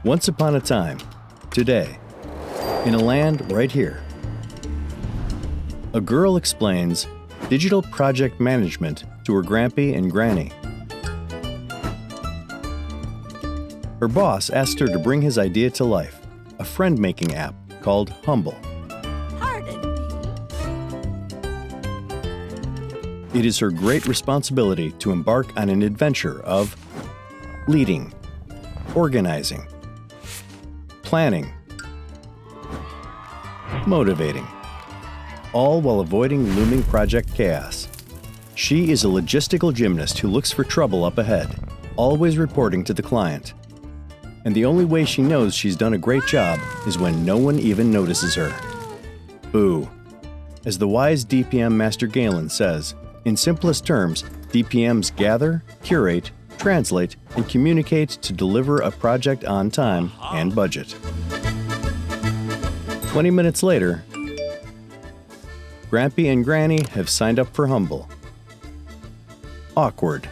Once upon a time, today, in a land right here, a girl explains digital project management to her Grandpi and Granny. Her boss asked her to bring his idea to life, a friend-making app called Humble. It is her great responsibility to embark on an adventure of leading, organizing, planning, motivating, all while avoiding looming project chaos. She is a logistical gymnast who looks for trouble up ahead, always reporting to the client. And the only way she knows she's done a great job is when no one even notices her. Boo. As the wise DPM Master Galen says, in simplest terms, DPMs gather, curate, translate, and communicate to deliver a project on time and budget. 20 minutes later, Grandpi and Granny have signed up for Humble. Awkward.